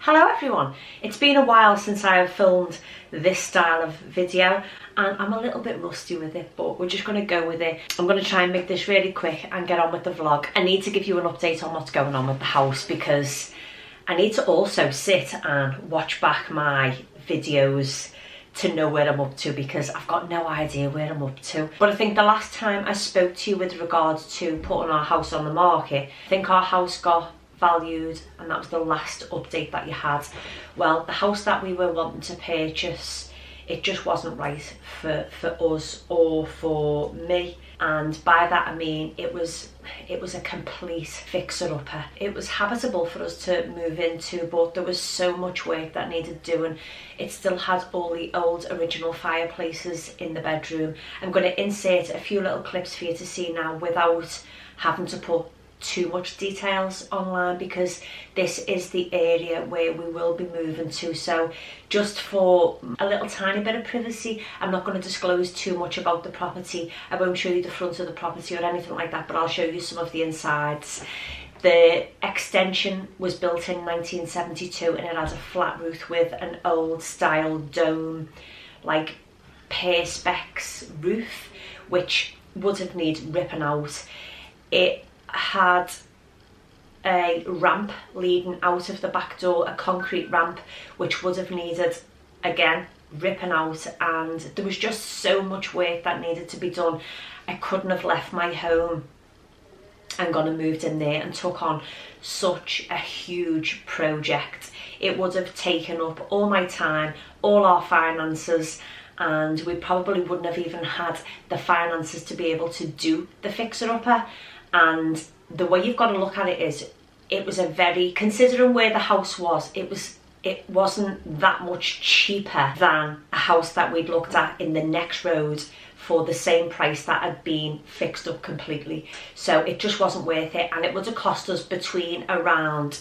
Hello everyone, it's been a while since I have filmed this style of video and I'm a little bit rusty with it, but we're just going to go with it. I'm going to try and make this really quick and get on with the vlog. I need to give you an update on what's going on with the house because I need to also sit and watch back my videos to know where I'm up to, because I've got no idea where I'm up to. But I think the last time I spoke to you with regards to putting our house on the market, I think our house got valued and that was the last update that you had. Well, the house that we were wanting to purchase, it just wasn't right for us or for me, and by that I mean it was a complete fixer-upper. It was habitable for us to move into, but there was so much work that needed doing. It still had all the old original fireplaces in the bedroom. I'm going to insert a few little clips for you to see now without having to put too much details online, because this is the area where we will be moving to. So just for a little tiny bit of privacy, I'm not going to disclose too much about the property. I won't show you the front of the property or anything like that, but I'll show you some of the insides. The extension was built in 1972 and it has a flat roof with an old style dome, like perspex roof, which would have needed ripping out. It had a ramp leading out of the back door, a concrete ramp, which would have needed, again, ripping out, and there was just so much work that needed to be done. I couldn't have left my home and gone and moved in there and took on such a huge project. It would have taken up all my time, all our finances, and we probably wouldn't have even had the finances to be able to do the fixer-upper. And the way you've got to look at it is, it was a very, considering where the house was, it wasn't that much cheaper than a house that we'd looked at in the next road for the same price that had been fixed up completely. So it just wasn't worth it, and it would have cost us between around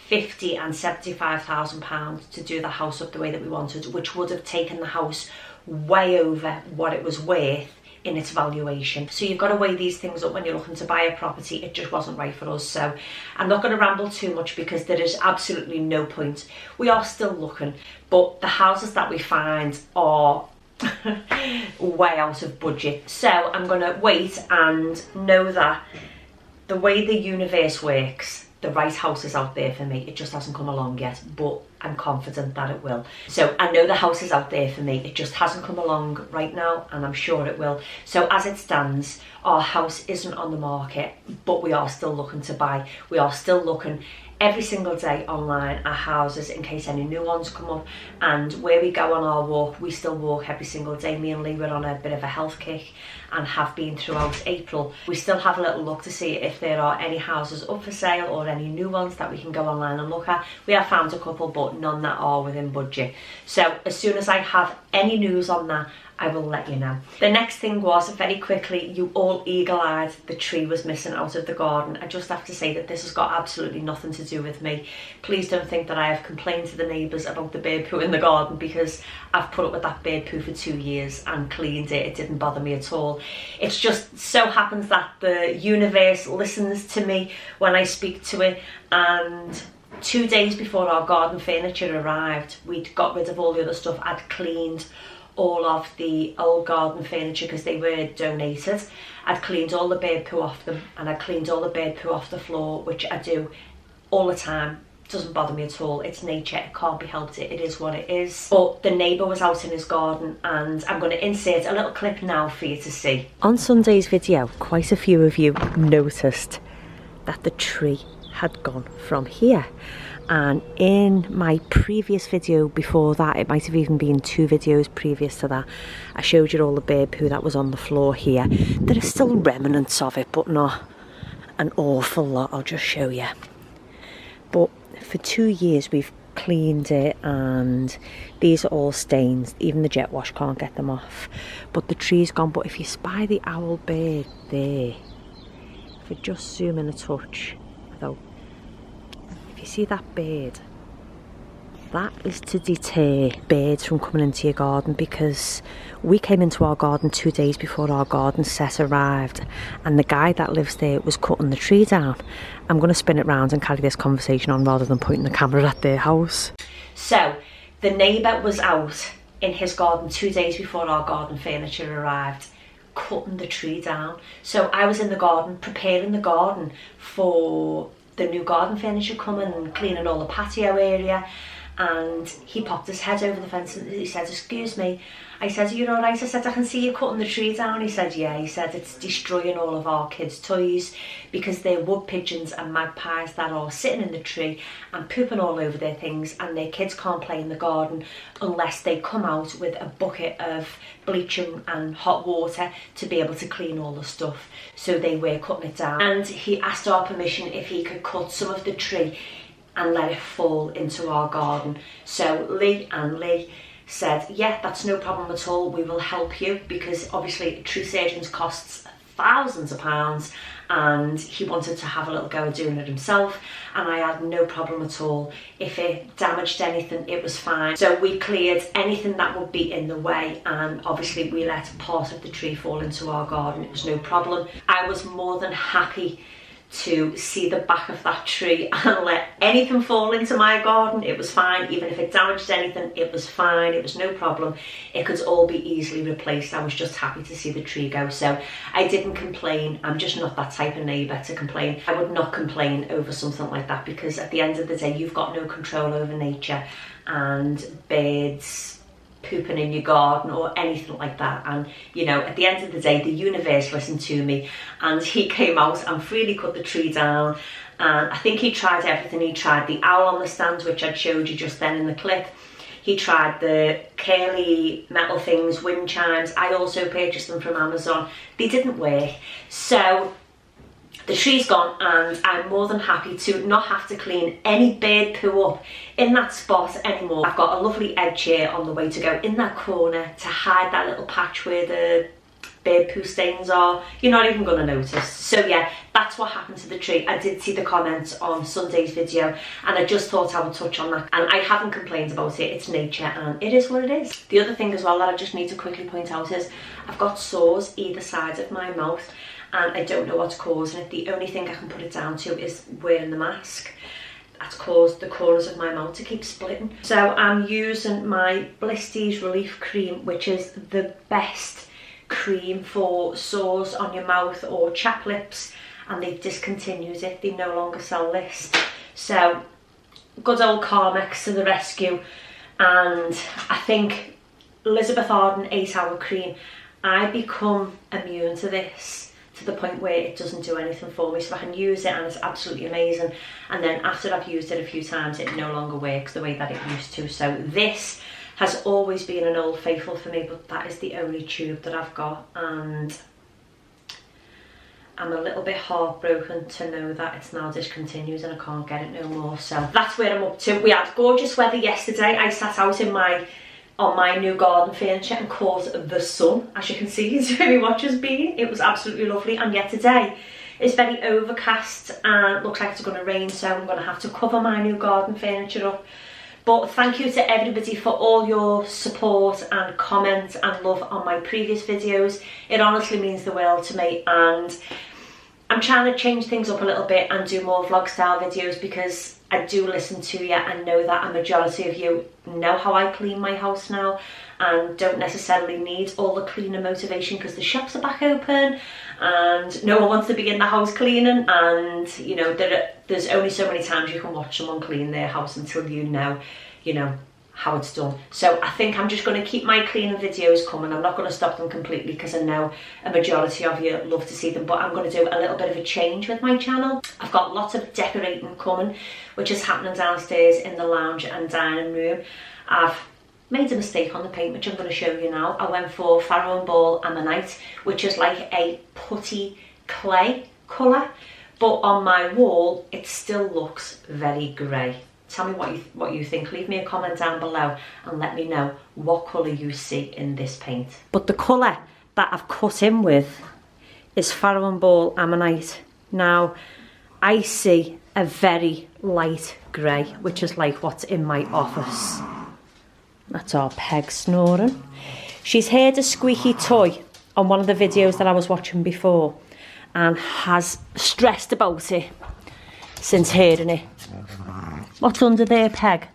£50,000 and £75,000 to do the house up the way that we wanted, which would have taken the house way over what it was worth in its valuation. So you've got to weigh these things up when you're looking to buy a property. It just wasn't right for us. So I'm not going to ramble too much because there is absolutely no point. We are still looking, but the houses that we find are way out of budget. So I'm going to wait and know that the way the universe works, the right house is out there for me. It just hasn't come along yet, but I'm confident that it will. So I know the house is out there for me. It just hasn't come along right now, and I'm sure it will. So as it stands, our house isn't on the market, but we are still looking to buy. We are still looking every single day online at houses in case any new ones come up. And where we go on our walk, we still walk every single day. Me and Lee were on a bit of a health kick and have been throughout April. We still have a little look to see if there are any houses up for sale or any new ones that we can go online and look at. We have found a couple, but none that are within budget. So as soon as I have any news on that, I will let you know. The next thing was, very quickly, you all eagle-eyed the tree was missing out of the garden. I just have to say that this has got absolutely nothing to do with me. Please don't think that I have complained to the neighbours about the bird poo in the garden, because I've put up with that bird poo for 2 years and cleaned it. It didn't bother me at all. It's just so happens that the universe listens to me when I speak to it, and 2 days before our garden furniture arrived, we'd got rid of all the other stuff. I'd cleaned all of the old garden furniture because they were donated. I'd cleaned all the bird poo off them, and I cleaned all the bird poo off the floor, which I do all the time. It doesn't bother me at all. It's nature, it can't be helped. It is what it is. But the neighbour was out in his garden, and I'm going to insert a little clip now for you to see. On Sunday's video, quite a few of you noticed that the tree had gone from here. And in my previous video before that, it might have even been 2 videos previous to that, I showed you all the bird poo that was on the floor here. There are still remnants of it, but not an awful lot. I'll just show you. But for 2 years we've cleaned it, and these are all stains. Even the jet wash can't get them off. But the tree's gone. But if you spy the owl bird there, if I just zoom in a touch, though, if you see that bird, That is to deter birds from coming into your garden, because we came into our garden 2 days before our garden set arrived, and the guy that lives there was cutting the tree down. I'm going to spin it round and carry this conversation on rather than pointing the camera at their house. So the neighbour was out in his garden 2 days before our garden furniture arrived, cutting the tree down. So I was in the garden preparing the garden for the new garden furniture coming and cleaning all the patio area, and he popped his head over the fence and he said, "Excuse me." I said, "Are you all right?" I said, "I can see you cutting the tree down." He said, "Yeah." He said, "It's destroying all of our kids' toys because they're wood pigeons and magpies that are sitting in the tree and pooping all over their things, and their kids can't play in the garden unless they come out with a bucket of bleaching and hot water to be able to clean all the stuff." So they were cutting it down, and he asked our permission if he could cut some of the tree and let it fall into our garden. So Lee said, "Yeah, that's no problem at all, we will help you," because obviously tree surgeons costs thousands of pounds, and he wanted to have a little go at doing it himself, and I had no problem at all. If it damaged anything, it was fine. So we cleared anything that would be in the way, and obviously we let part of the tree fall into our garden. It was no problem. I was more than happy to see the back of that tree and let anything fall into my garden. It was fine. Even if it damaged anything, it was fine. It was no problem. It could all be easily replaced. I was just happy to see the tree go. So I didn't complain. I'm just not that type of neighbour to complain. I would not complain over something like that, because at the end of the day, you've got no control over nature and birds pooping in your garden or anything like that. And you know, at the end of the day, the universe listened to me, and he came out and freely cut the tree down. And I think he tried everything. He tried the owl on the stand, which I'd showed you just then in the clip. He tried the curly metal things, wind chimes. I also purchased them from Amazon. They didn't work. So the tree's gone, and I'm more than happy to not have to clean any bird poo up in that spot anymore. I've got a lovely egg chair on the way to go in that corner to hide that little patch where the bird poo stains are. You're not even going to notice. So yeah, that's what happened to the tree. I did see the comments on Sunday's video, and I just thought I would touch on that. And I haven't complained about it. It's nature, and it is what it is. The other thing as well that I just need to quickly point out is I've got sores either side of my mouth, and I don't know what's causing it. The only thing I can put it down to is wearing the mask. That's caused the corners of my mouth to keep splitting. So I'm using my Blistees Relief Cream, which is the best cream for sores on your mouth or chapped lips, and they've discontinued it. They no longer sell this. So good old Carmex to the rescue. And I think Elizabeth Arden 8-hour cream, I become immune to this, to the point where it doesn't do anything for me. So I can use it and it's absolutely amazing, and then after I've used it a few times, it no longer works the way that it used to. So this has always been an old faithful for me, but that is the only tube that I've got, and I'm a little bit heartbroken to know that it's now discontinued and I can't get it no more. So that's where I'm up to. We had gorgeous weather yesterday. I sat out in on my new garden furniture and caught the sun, as you can see. It's very much has been. It was absolutely lovely, and yet today it's very overcast and looks like it's going to rain, so I'm going to have to cover my new garden furniture up. But thank you to everybody for all your support and comments and love on my previous videos. It honestly means the world to me, and I'm trying to change things up a little bit and do more vlog style videos, because I do listen to you and know that a majority of you know how I clean my house now and don't necessarily need all the cleaner motivation because the shops are back open and no one wants to be in the house cleaning, and you know, there's only so many times you can watch someone clean their house until you know how it's done. So I think I'm just going to keep my cleaning videos coming. I'm not going to stop them completely because I know a majority of you love to see them, but I'm going to do a little bit of a change with my channel. I've got lots of decorating coming, which is happening downstairs in the lounge and dining room. I've made a mistake on the paint, which I'm going to show you now. I went for Farrow and Ball Ammonite, which is like a putty clay colour, but on my wall it still looks very grey. Tell me what you think. Leave me a comment down below and let me know what colour you see in this paint. But the colour that I've cut in with is Farrow and Ball Ammonite. Now, I see a very light grey, which is like what's in my office. That's our Peg snoring. She's heard a squeaky toy on one of the videos that I was watching before and has stressed about it since hearing it. What's under there, Peg?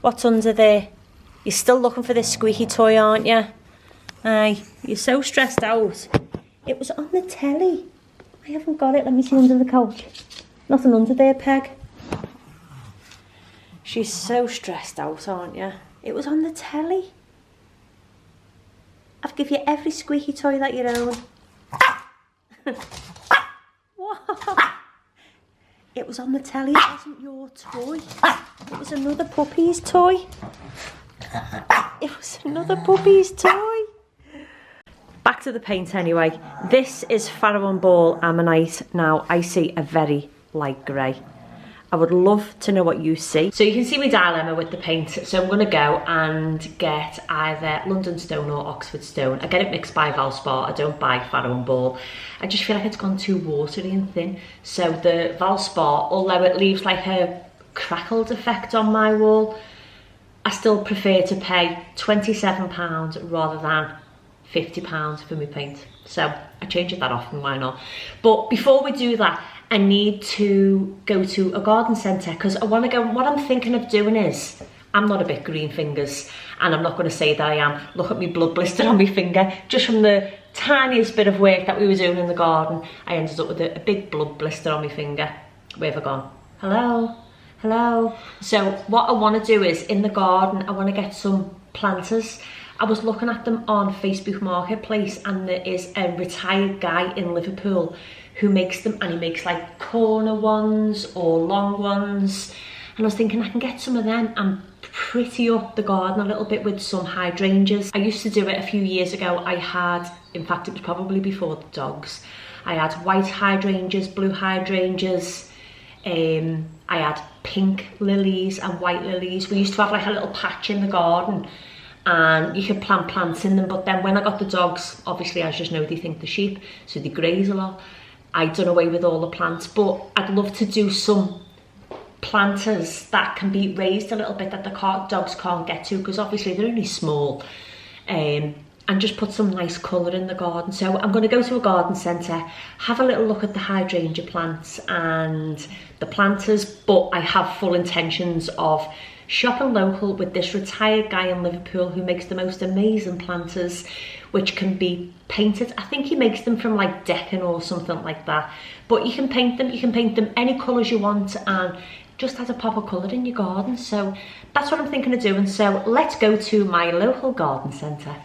What's under there? You're still looking for this squeaky toy, aren't you? Aye, you're so stressed out. It was on the telly. I haven't got it. Let me see under the couch. Nothing under there, Peg. She's so stressed out, aren't you? It was on the telly. I've given you every squeaky toy that you own. What? It was on the telly. It wasn't your toy. It was another puppy's toy. It was another puppy's toy. Back to the paint anyway. This is Farrow and Ball Ammonite. Now I see a very light grey. I would love to know what you see. So you can see my dilemma with the paint. So I'm going to go and get either London Stone or Oxford Stone. I get it mixed by Valspar. I don't buy Farrow and Ball. I just feel like it's gone too watery and thin. So the Valspar, although it leaves like a crackled effect on my wall, I still prefer to pay £27 rather than £50 for my paint. So I change it that often, why not? But before we do that, I need to go to a garden centre because I want to go. What I'm thinking of doing is, I'm not a bit green fingers, and I'm not going to say that I am. Look at me blood blister on my finger. Just from the tiniest bit of work that we were doing in the garden, I ended up with a big blood blister on my finger. Where have I gone? Hello? Hello? So what I want to do is, in the garden, I want to get some planters. I was looking at them on Facebook Marketplace, and there is a retired guy in Liverpool who makes them, and he makes like corner ones or long ones, and I was thinking I can get some of them and pretty up the garden a little bit with some hydrangeas. I used to do it a few years ago. I had, in fact it was probably before the dogs, I had white hydrangeas, blue hydrangeas, I had pink lilies and white lilies. We used to have like a little patch in the garden and you could plant plants in them, but then when I got the dogs, obviously as you know, they think they're sheep, so they graze a lot. I'd done away with all the plants, but I'd love to do some planters that can be raised a little bit that the dogs can't get to, because obviously they're only small, and just put some nice colour in the garden. So I'm going to go to a garden centre, have a little look at the hydrangea plants and the planters, but I have full intentions of shopping local with this retired guy in Liverpool who makes the most amazing planters, which can be painted. I think he makes them from like Deccan or something like that, but you can paint them any colours you want, and just add a pop of colour in your garden. So that's what I'm thinking of doing. So let's go to my local garden centre.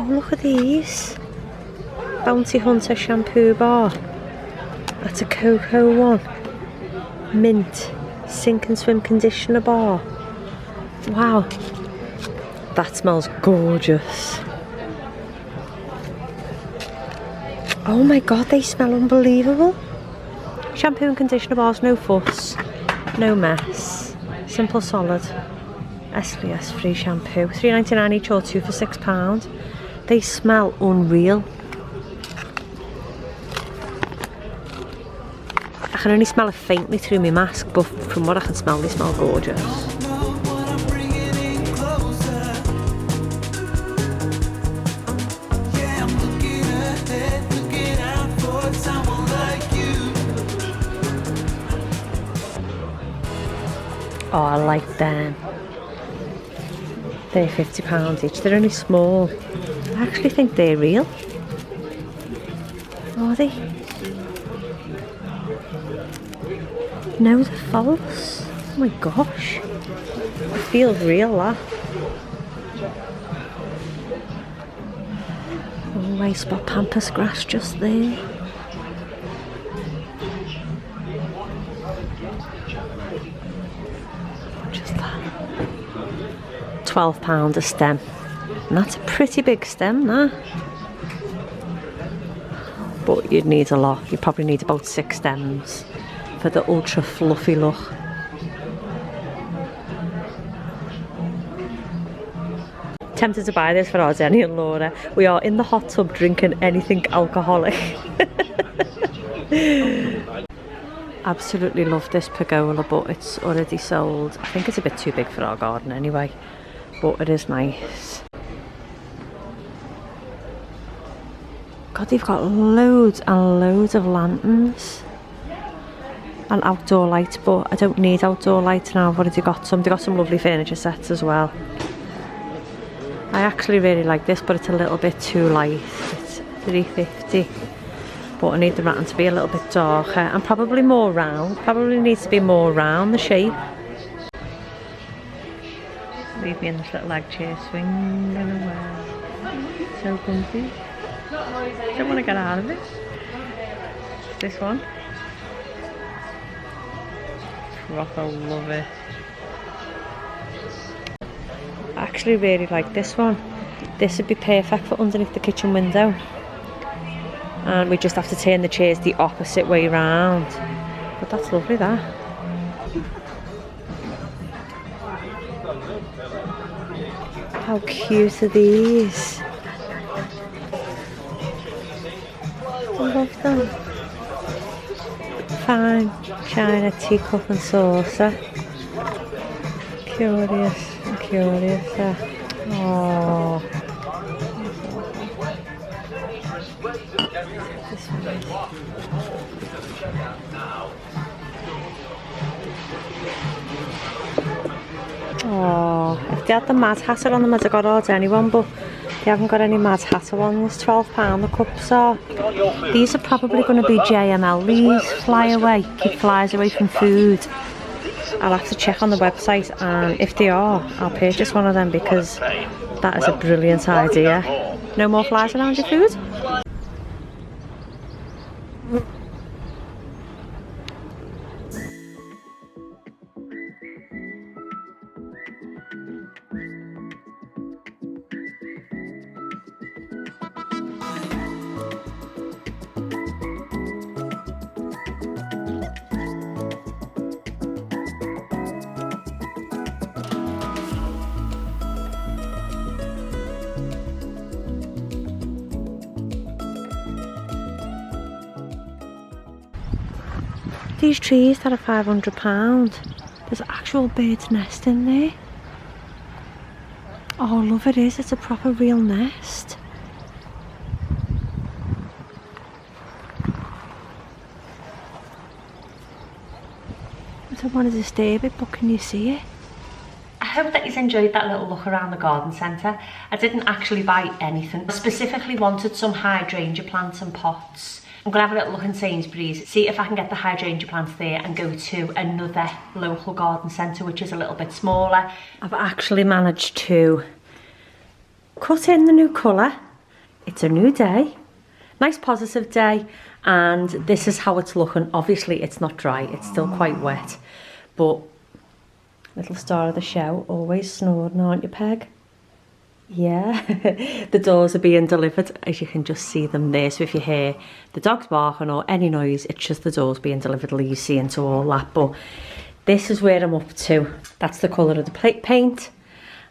Look at these. Bounty Hunter shampoo bar. That's a cocoa one. Mint sink and swim conditioner bar. Wow. That smells gorgeous. Oh my god, they smell unbelievable. Shampoo and conditioner bars, no fuss, no mess. Simple solid. SLS free shampoo. £3.99 each or two for £6. They smell unreal. I can only smell it faintly through my mask, but from what I can smell, they smell gorgeous. Oh, I like them. They're £50 each. They're only small. I actually think they're real. Are they? No, they're false. Oh my gosh. I feels real, that. Oh, I spot pampas grass just there. Just that. £12 a stem. And that's a pretty big stem, that. But you'd need a lot. You probably need about 6 stems for the ultra fluffy look. Tempted to buy this for our Denny and Laura. We are in the hot tub drinking anything alcoholic. Absolutely love this pergola, but it's already sold. I think it's a bit too big for our garden anyway, but it is nice. God, they've got loads and loads of lanterns and outdoor lights, but I don't need outdoor lights now. I've already got some. They've got some lovely furniture sets as well. I actually really like this, but it's a little bit too light. It's £3.50, but I need the rattan to be a little bit darker and probably more round. Probably needs to be more round, the shape. Leave me in this little egg chair swinging away. So comfy. Don't want to get out of it. This one. Proper love it. I actually really like this one. This would be perfect for underneath the kitchen window. And we just have to turn the chairs the opposite way round. But that's lovely, that. How cute are these? I love them. Fine china teacup and saucer. Curious. Curious. Oh. Oh, if they had the Mad Hatter on them, I'd have got ordered anyone, but they haven't got any Mad Hatter ones. £12 the cups are. These are probably going to be JML. These fly away, keep flies away from food. I'll have to check on the website, and if they are, I'll purchase one of them because that is a brilliant idea. No more flies around your food? These trees that are £500. There's an actual bird's nest in there. Oh, love it is. It's a proper real nest. I don't want to disturb it, but can you see it? I hope that you've enjoyed that little look around the garden centre. I didn't actually buy anything. I specifically wanted some hydrangea plants and pots. I'm going to have a little look in Sainsbury's, see if I can get the hydrangea plants there and go to another local garden centre which is a little bit smaller. I've actually managed to cut in the new colour. It's a new day, nice positive day, and this is how it's looking. Obviously it's not dry, it's still quite wet, but little star of the show, always snoring, aren't you, Peg? Yeah, the doors are being delivered, as you can just see them there. So if you hear the dogs barking or any noise, it's just the doors being delivered. You see into all that. But this is where I'm up to. That's the colour of the paint,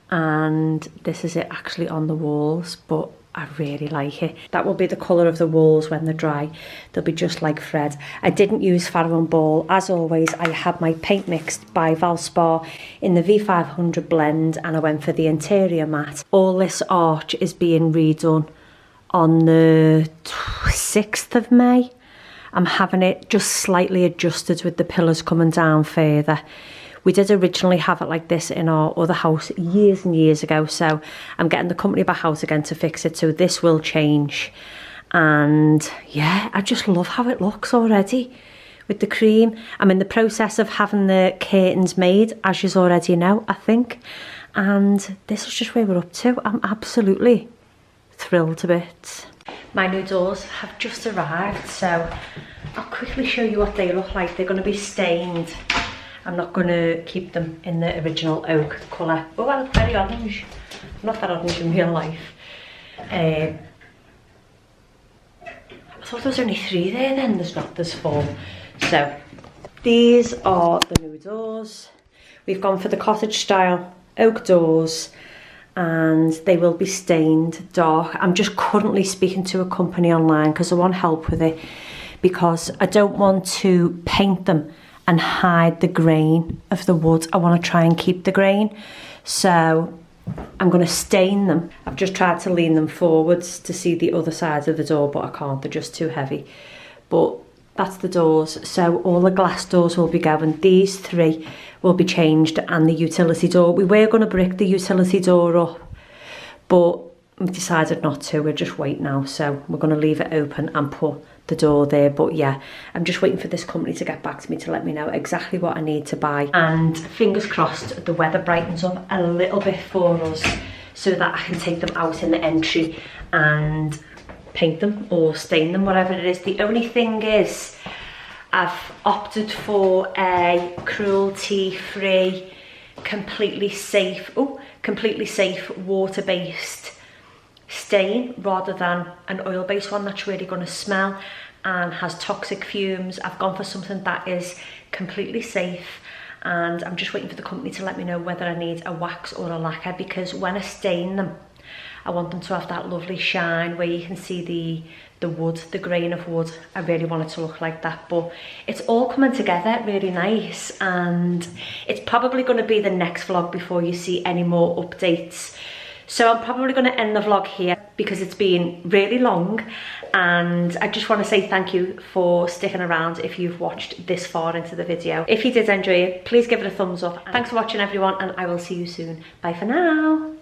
and this is it actually on the walls. But I really like it. That will be the colour of the walls when they're dry. They'll be just like Fred. I didn't use Farrow and Ball. As always, I had my paint mixed by Valspar in the V500 blend, and I went for the interior matte. All this arch is being redone on the 6th of May. I'm having it just slightly adjusted with the pillars coming down further. We did originally have it like this in our other house years and years ago, so I'm getting the company back out again to fix it, so this will change. And yeah, I just love how it looks already. with the cream. I'm in the process of having the curtains made, as you already know, I think. And this is just where we're up to. I'm absolutely thrilled to bits. My new doors have just arrived, so I'll quickly show you what they look like. They're going to be stained. I'm not going to keep them in the original oak colour. Oh, I look very orange. Not that orange in real life. I thought there was only 3 there then. There's not, there's 4. So these are the new doors. We've gone for the cottage style oak doors, and they will be stained dark. I'm just currently speaking to a company online because I want help with it, because I don't want to paint them and hide the grain of the wood. I want to try and keep the grain. So I'm going to stain them. I've just tried to lean them forwards to see the other side of the door, but I can't, they're just too heavy. But that's the doors. So all the glass doors will be going. These 3 will be changed, and the utility door. We were going to brick the utility door up, but we've decided not to. We're just waiting now. So we're going to leave it open and put the door there. But yeah, I'm just waiting for this company to get back to me to let me know exactly what I need to buy. And fingers crossed the weather brightens up a little bit for us so that I can take them out in the entry and paint them or stain them, whatever it is. The only thing is, I've opted for a cruelty-free, completely safe water-based stain rather than an oil-based one that's really going to smell and has toxic fumes. I've gone for something that is completely safe, and I'm just waiting for the company to let me know whether I need a wax or a lacquer, because when I stain them, I want them to have that lovely shine where you can see the wood, the grain of wood. I really want it to look like that, but it's all coming together really nice, and it's probably going to be the next vlog before you see any more updates. So I'm probably going to end the vlog here because it's been really long, and I just want to say thank you for sticking around if you've watched this far into the video. If you did enjoy it, please give it a thumbs up. Thanks for watching everyone, and I will see you soon. Bye for now.